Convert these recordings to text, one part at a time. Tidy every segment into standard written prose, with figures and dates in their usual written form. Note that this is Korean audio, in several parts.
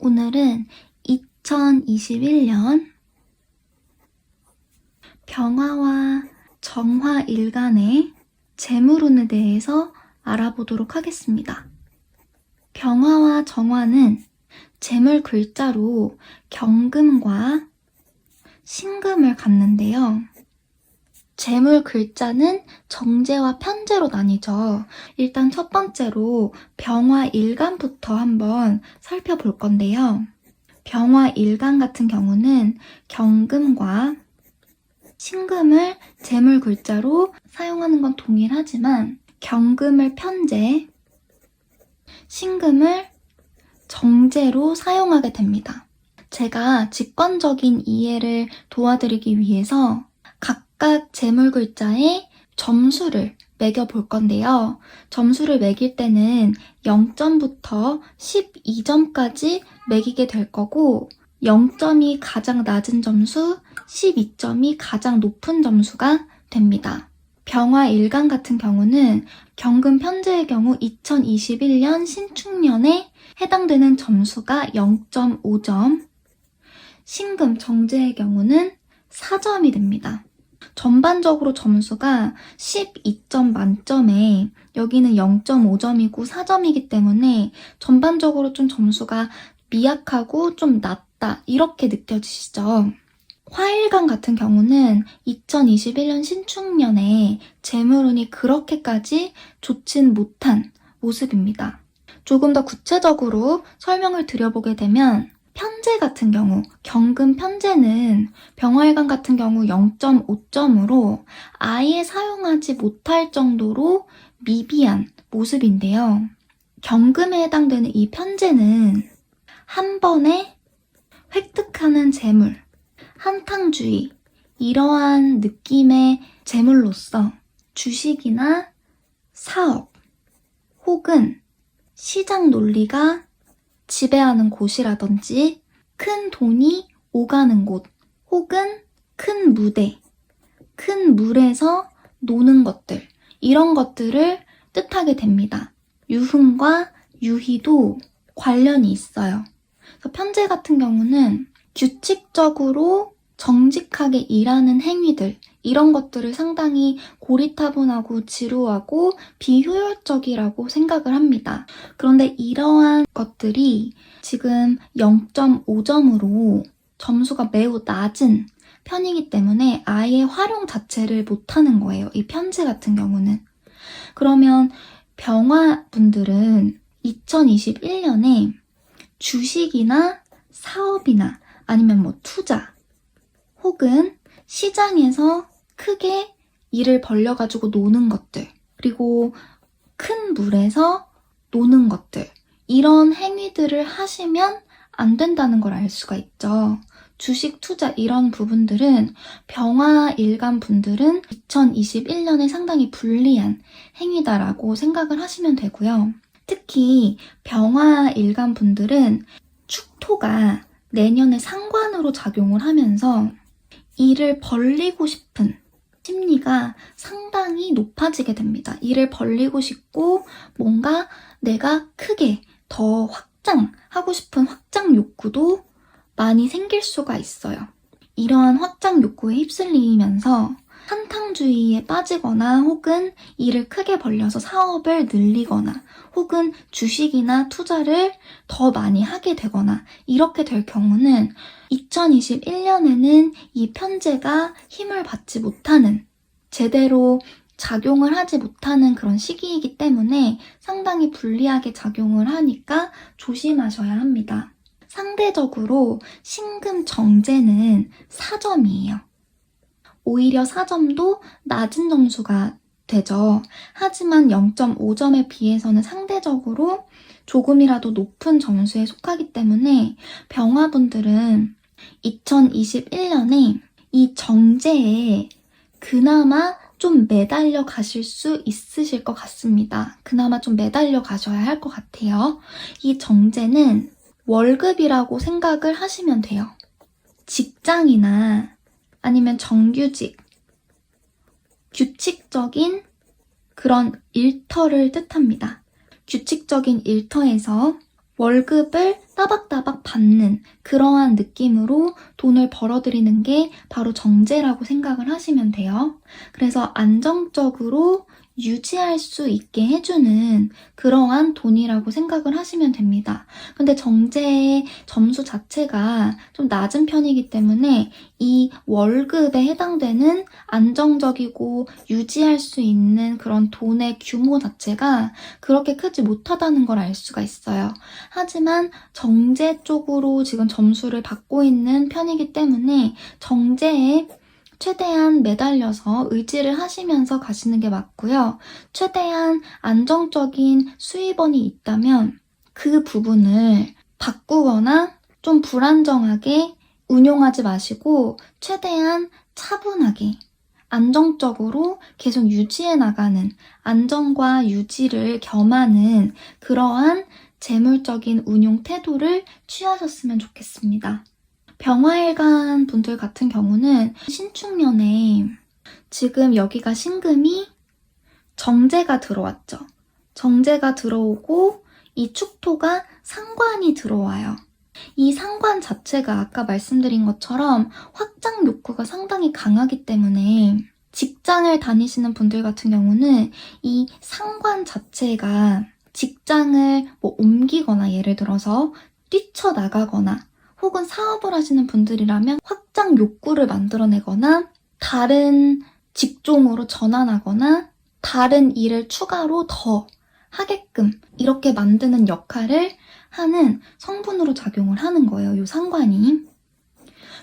오늘은 2021년 병화와 정화 일간의 재물운에 대해서 알아보도록 하겠습니다. 병화와 정화는 재물 글자로 경금과 신금을 갖는데요. 재물 글자는 정제와 편제로 나뉘죠. 일단 첫 번째로 병화 일간부터 한번 살펴볼 건데요. 병화 일간 같은 경우는 경금과 신금을 재물 글자로 사용하는 건 동일하지만 경금을 편제, 신금을 정제로 사용하게 됩니다. 제가 직관적인 이해를 도와드리기 위해서 각각 재물 글자에 점수를 매겨볼 건데요. 점수를 매길 때는 0점부터 12점까지 매기게 될 거고 0점이 가장 낮은 점수, 12점이 가장 높은 점수가 됩니다. 병화 일간 같은 경우는 경금 편제의 경우 2021년 신축년에 해당되는 점수가 0.5점, 신금 정제의 경우는 4점이 됩니다. 전반적으로 점수가 12점 만점에 여기는 0.5점이고 4점이기 때문에 전반적으로 좀 점수가 미약하고 좀 낮다 이렇게 느껴지시죠? 화일간 같은 경우는 2021년 신축년에 재물운이 그렇게까지 좋진 못한 모습입니다. 조금 더 구체적으로 설명을 드려보게 되면 편제 같은 경우, 경금 편제는 병화일간 같은 경우 0.5점으로 아예 사용하지 못할 정도로 미비한 모습인데요. 경금에 해당되는 이 편제는 한 번에 획득하는 재물, 한탕주의, 이러한 느낌의 재물로서 주식이나 사업 혹은 시장 논리가 지배하는 곳이라든지 큰 돈이 오가는 곳 혹은 큰 무대, 큰 물에서 노는 것들 이런 것들을 뜻하게 됩니다. 유흥과 유희도 관련이 있어요. 그래서 편제 같은 경우는 규칙적으로 정직하게 일하는 행위들 이런 것들을 상당히 고리타분하고 지루하고 비효율적이라고 생각을 합니다. 그런데 이러한 것들이 지금 0.5점으로 점수가 매우 낮은 편이기 때문에 아예 활용 자체를 못하는 거예요. 이 편지 같은 경우는. 그러면 병화분들은 2021년에 주식이나 사업이나 아니면 뭐 투자 혹은 시장에서 크게 일을 벌려가지고 노는 것들 그리고 큰 물에서 노는 것들 이런 행위들을 하시면 안 된다는 걸 알 수가 있죠. 주식 투자 이런 부분들은 병화 일간 분들은 2021년에 상당히 불리한 행위다라고 생각을 하시면 되고요. 특히 병화 일간 분들은 축토가 내년에 상관으로 작용을 하면서 일을 벌리고 싶은 심리가 상당히 높아지게 됩니다. 일을 벌리고 싶고 뭔가 내가 크게 더 확장하고 싶은 확장 욕구도 많이 생길 수가 있어요. 이러한 확장 욕구에 휩쓸리면서 한탕주의에 빠지거나 혹은 일을 크게 벌려서 사업을 늘리거나 혹은 주식이나 투자를 더 많이 하게 되거나 이렇게 될 경우는 2021년에는 이 편제가 힘을 받지 못하는 제대로 작용을 하지 못하는 그런 시기이기 때문에 상당히 불리하게 작용을 하니까 조심하셔야 합니다. 상대적으로 신금 정제는 4점이에요. 오히려 4점도 낮은 점수가 되죠. 하지만 0.5점에 비해서는 상대적으로 조금이라도 높은 점수에 속하기 때문에 병화분들은 2021년에 이 정제에 그나마 좀 매달려 가실 수 있으실 것 같습니다. 그나마 좀 매달려 가셔야 할 것 같아요. 이 정제는 월급이라고 생각을 하시면 돼요. 직장이나 아니면 정규직, 규칙적인 그런 일터를 뜻합니다. 규칙적인 일터에서 월급을 따박따박 받는 그러한 느낌으로 돈을 벌어들이는 게 바로 정제라고 생각을 하시면 돼요. 그래서 안정적으로 유지할 수 있게 해주는 그러한 돈이라고 생각을 하시면 됩니다. 근데 정제의 점수 자체가 좀 낮은 편이기 때문에 이 월급에 해당되는 안정적이고 유지할 수 있는 그런 돈의 규모 자체가 그렇게 크지 못하다는 걸 알 수가 있어요. 하지만 정제 쪽으로 지금 점수를 받고 있는 편이기 때문에 정제에 최대한 매달려서 의지를 하시면서 가시는 게 맞고요. 최대한 안정적인 수입원이 있다면 그 부분을 바꾸거나 좀 불안정하게 운용하지 마시고 최대한 차분하게 안정적으로 계속 유지해 나가는 안정과 유지를 겸하는 그러한 재물적인 운용 태도를 취하셨으면 좋겠습니다. 병화일간 분들 같은 경우는 신축년에 지금 여기가 신금이 정제가 들어왔죠. 정제가 들어오고 이 축토가 상관이 들어와요. 이 상관 자체가 아까 말씀드린 것처럼 확장 욕구가 상당히 강하기 때문에 직장을 다니시는 분들 같은 경우는 이 상관 자체가 직장을 옮기거나 예를 들어서 뛰쳐나가거나 혹은 사업을 하시는 분들이라면 확장 욕구를 만들어내거나 다른 직종으로 전환하거나 다른 일을 추가로 더 하게끔 이렇게 만드는 역할을 하는 성분으로 작용을 하는 거예요. 이 상관이.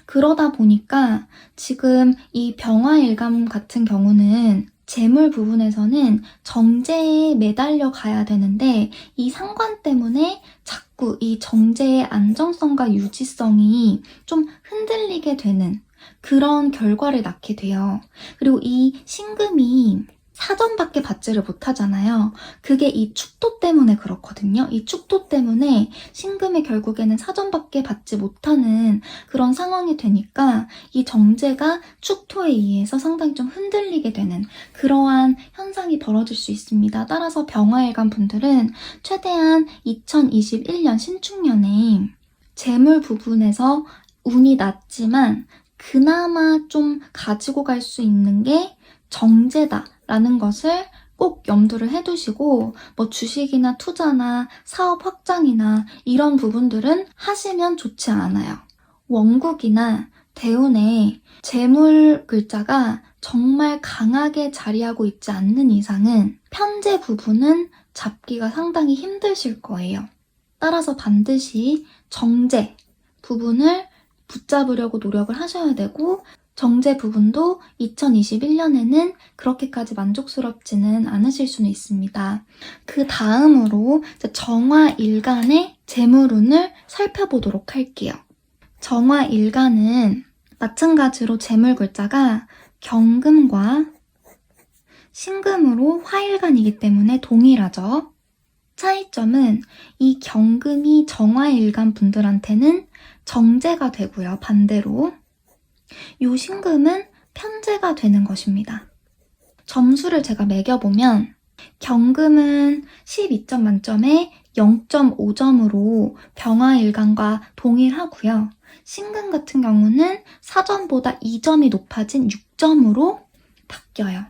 그러다 보니까 지금 이 병화일간 같은 경우는 재물 부분에서는 정제에 매달려 가야 되는데 이 상관 때문에 자꾸 이 정제의 안정성과 유지성이 좀 흔들리게 되는 그런 결과를 낳게 돼요. 그리고 이 신금이 사전밖에 받지를 못하잖아요. 그게 이 축토 때문에 그렇거든요. 이 축토 때문에 신금이 결국에는 사전밖에 받지 못하는 그런 상황이 되니까 이 정제가 축토에 의해서 상당히 좀 흔들리게 되는 그러한 현상이 벌어질 수 있습니다. 따라서 병화일간 분들은 최대한 2021년 신축년에 재물 부분에서 운이 낮지만 그나마 좀 가지고 갈 수 있는 게 정제다. 라는 것을 꼭 염두를 해두시고 주식이나 투자나 사업 확장이나 이런 부분들은 하시면 좋지 않아요. 원국이나 대운에 재물 글자가 정말 강하게 자리하고 있지 않는 이상은 편재 부분은 잡기가 상당히 힘드실 거예요. 따라서 반드시 정제 부분을 붙잡으려고 노력을 하셔야 되고 정제 부분도 2021년에는 그렇게까지 만족스럽지는 않으실 수는 있습니다. 그 다음으로 정화일간의 재물운을 살펴보도록 할게요. 정화일간은 마찬가지로 재물 글자가 경금과 신금으로 화일간이기 때문에 동일하죠. 차이점은 이 경금이 정화일간 분들한테는 정제가 되고요. 반대로 요 신금은 편제가 되는 것입니다. 점수를 제가 매겨보면 경금은 12점 만점에 0.5점으로 병화일간과 동일하고요. 신금 같은 경우는 사전보다 2점이 높아진 6점으로 바뀌어요.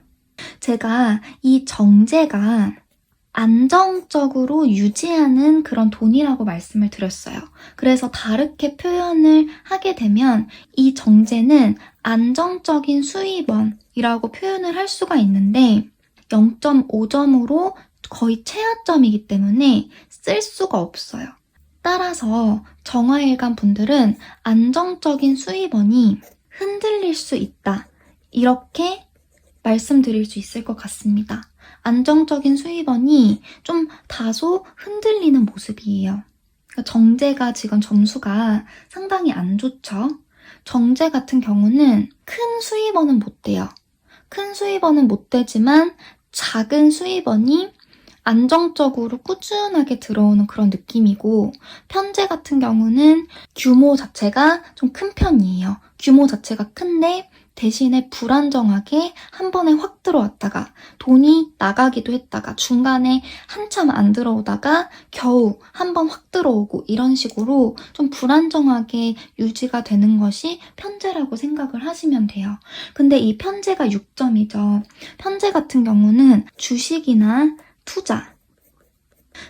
제가 이 정제가 안정적으로 유지하는 그런 돈이라고 말씀을 드렸어요. 그래서 다르게 표현을 하게 되면 이 정제는 안정적인 수입원이라고 표현을 할 수가 있는데 0.5점으로 거의 최하점이기 때문에 쓸 수가 없어요. 따라서 정화일간 분들은 안정적인 수입원이 흔들릴 수 있다. 이렇게 말씀드릴 수 있을 것 같습니다. 안정적인 수입원이 좀 다소 흔들리는 모습이에요. 그러니까 정제가 지금 점수가 상당히 안 좋죠. 정제 같은 경우는 큰 수입원은 못 돼요. 큰 수입원은 못 되지만 작은 수입원이 안정적으로 꾸준하게 들어오는 그런 느낌이고 편제 같은 경우는 규모 자체가 좀 큰 편이에요. 규모 자체가 큰데 대신에 불안정하게 한 번에 확 들어왔다가 돈이 나가기도 했다가 중간에 한참 안 들어오다가 겨우 한 번 확 들어오고 이런 식으로 좀 불안정하게 유지가 되는 것이 편제라고 생각을 하시면 돼요. 근데 이 편제가 6점이죠. 편제 같은 경우는 주식이나 투자,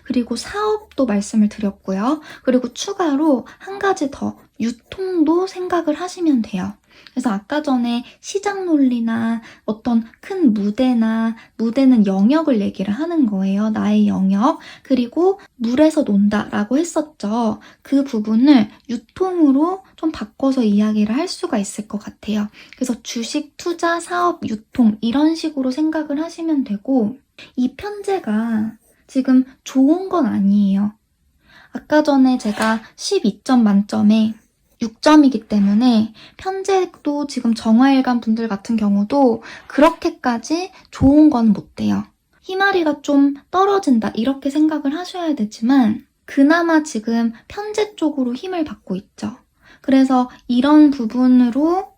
그리고 사업도 말씀을 드렸고요. 그리고 추가로 한 가지 더, 유통도 생각을 하시면 돼요. 그래서 아까 전에 시장 논리나 어떤 큰 무대는 영역을 얘기를 하는 거예요. 나의 영역. 그리고 물에서 논다라고 했었죠. 그 부분을 유통으로 좀 바꿔서 이야기를 할 수가 있을 것 같아요. 그래서 주식, 투자, 사업, 유통 이런 식으로 생각을 하시면 되고, 이 편제가 지금 좋은 건 아니에요. 아까 전에 제가 12점 만점에 6점이기 때문에 편제도 지금 정화일간 분들 같은 경우도 그렇게까지 좋은 건 못 돼요. 희마리가 좀 떨어진다 이렇게 생각을 하셔야 되지만 그나마 지금 편제 쪽으로 힘을 받고 있죠. 그래서 이런 부분으로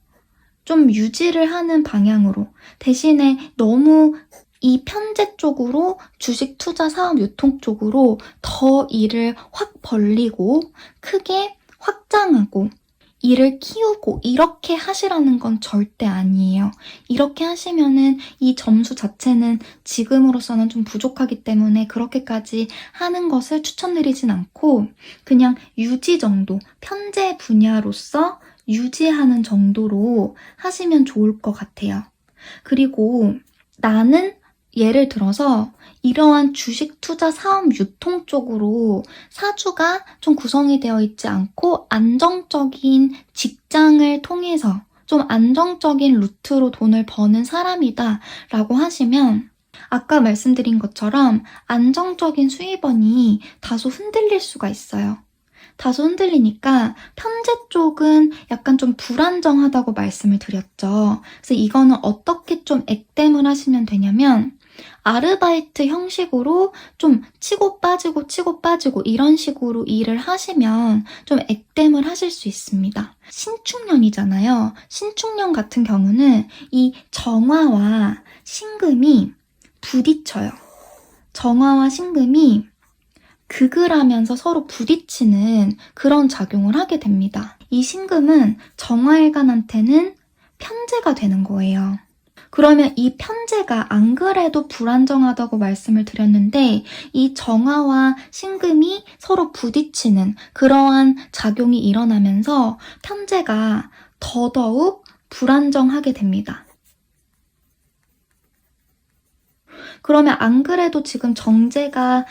좀 유지를 하는 방향으로, 대신에 너무 이 편제 쪽으로 주식, 투자, 사업, 유통 쪽으로 더 일을 확 벌리고 크게 확장하고 일을 키우고 이렇게 하시라는 건 절대 아니에요. 이렇게 하시면은 이 점수 자체는 지금으로서는 좀 부족하기 때문에 그렇게까지 하는 것을 추천드리진 않고 그냥 유지 정도, 편제 분야로서 유지하는 정도로 하시면 좋을 것 같아요. 그리고 나는 예를 들어서 이러한 주식, 투자, 사업, 유통 쪽으로 사주가 좀 구성이 되어 있지 않고 안정적인 직장을 통해서 좀 안정적인 루트로 돈을 버는 사람이다 라고 하시면 아까 말씀드린 것처럼 안정적인 수입원이 다소 흔들릴 수가 있어요. 다소 흔들리니까 편제 쪽은 약간 좀 불안정하다고 말씀을 드렸죠. 그래서 이거는 어떻게 좀 액땜을 하시면 되냐면 아르바이트 형식으로 좀 치고 빠지고 이런 식으로 일을 하시면 좀 액땜을 하실 수 있습니다. 신축년이잖아요. 신축년 같은 경우는 이 정화와 신금이 부딪혀요. 정화와 신금이 극을 하면서 서로 부딪히는 그런 작용을 하게 됩니다. 이 신금은 정화일간한테는 편제가 되는 거예요. 그러면 이 편제가 안 그래도 불안정하다고 말씀을 드렸는데 이 정화와 신금이 서로 부딪히는 그러한 작용이 일어나면서 편제가 더더욱 불안정하게 됩니다. 그러면 안 그래도 지금 정제가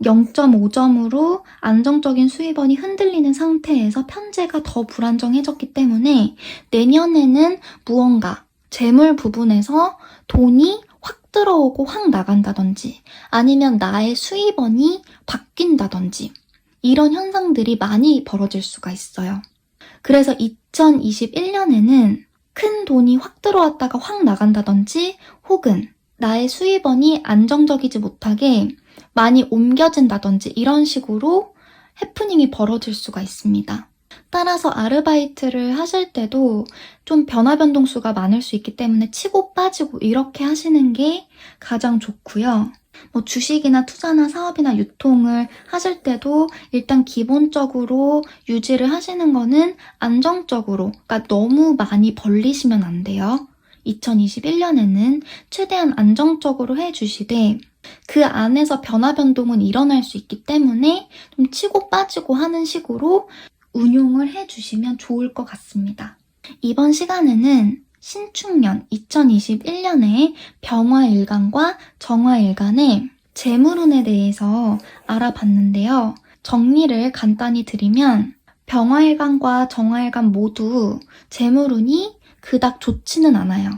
0.5점으로 안정적인 수입원이 흔들리는 상태에서 편제가 더 불안정해졌기 때문에 내년에는 무언가 재물 부분에서 돈이 확 들어오고 확 나간다든지 아니면 나의 수입원이 바뀐다든지 이런 현상들이 많이 벌어질 수가 있어요. 그래서 2021년에는 큰 돈이 확 들어왔다가 확 나간다든지 혹은 나의 수입원이 안정적이지 못하게 많이 옮겨진다든지 이런 식으로 해프닝이 벌어질 수가 있습니다. 따라서 아르바이트를 하실 때도 좀 변화 변동수가 많을 수 있기 때문에 치고 빠지고 이렇게 하시는 게 가장 좋고요. 뭐 주식이나 투자나 사업이나 유통을 하실 때도 일단 기본적으로 유지를 하시는 거는 안정적으로, 그러니까 너무 많이 벌리시면 안 돼요. 2021년에는 최대한 안정적으로 해주시되 그 안에서 변화 변동은 일어날 수 있기 때문에 좀 치고 빠지고 하는 식으로 운용을 해주시면 좋을 것 같습니다. 이번 시간에는 신축년 2021년에 병화일간과 정화일간의 재물운에 대해서 알아봤는데요. 정리를 간단히 드리면 병화일간과 정화일간 모두 재물운이 그닥 좋지는 않아요.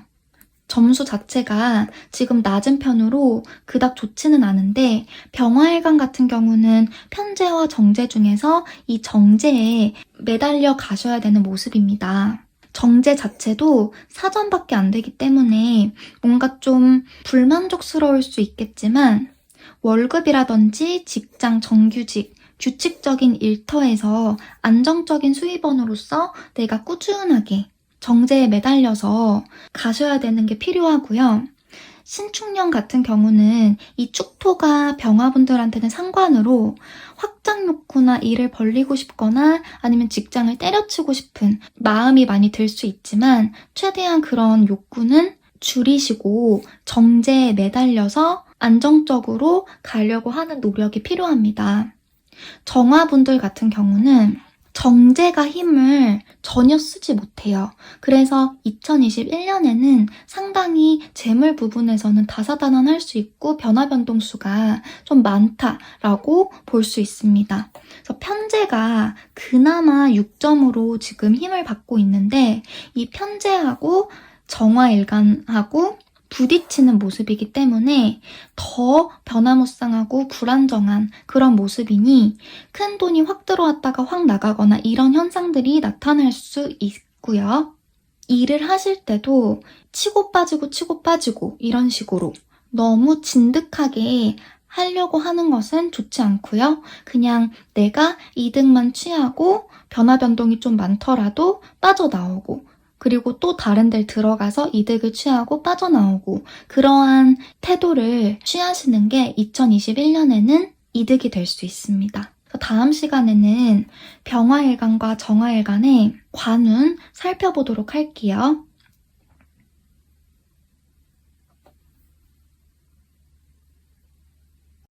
점수 자체가 지금 낮은 편으로 그닥 좋지는 않은데 병화일간 같은 경우는 편제와 정제 중에서 이 정제에 매달려 가셔야 되는 모습입니다. 정제 자체도 사전밖에 안 되기 때문에 뭔가 좀 불만족스러울 수 있겠지만 월급이라든지 직장 정규직, 규칙적인 일터에서 안정적인 수입원으로서 내가 꾸준하게 정제에 매달려서 가셔야 되는 게 필요하고요. 신축년 같은 경우는 이 축토가 병화분들한테는 상관으로 확장 욕구나 일을 벌리고 싶거나 아니면 직장을 때려치고 싶은 마음이 많이 들 수 있지만 최대한 그런 욕구는 줄이시고 정제에 매달려서 안정적으로 가려고 하는 노력이 필요합니다. 정화분들 같은 경우는 정제가 힘을 전혀 쓰지 못해요. 그래서 2021년에는 상당히 재물 부분에서는 다사다난할 수 있고 변화 변동수가 좀 많다라고 볼 수 있습니다. 그래서 편제가 그나마 6점으로 지금 힘을 받고 있는데 이 편제하고 정화일간하고 부딪히는 모습이기 때문에 더 변화무쌍하고 불안정한 그런 모습이니 큰 돈이 확 들어왔다가 확 나가거나 이런 현상들이 나타날 수 있고요. 일을 하실 때도 치고 빠지고 이런 식으로 너무 진득하게 하려고 하는 것은 좋지 않고요. 그냥 내가 이득만 취하고 변화 변동이 좀 많더라도 빠져나오고 그리고 또 다른 데를 들어가서 이득을 취하고 빠져나오고 그러한 태도를 취하시는 게 2021년에는 이득이 될 수 있습니다. 다음 시간에는 병화일간과 정화일간의 관운 살펴보도록 할게요.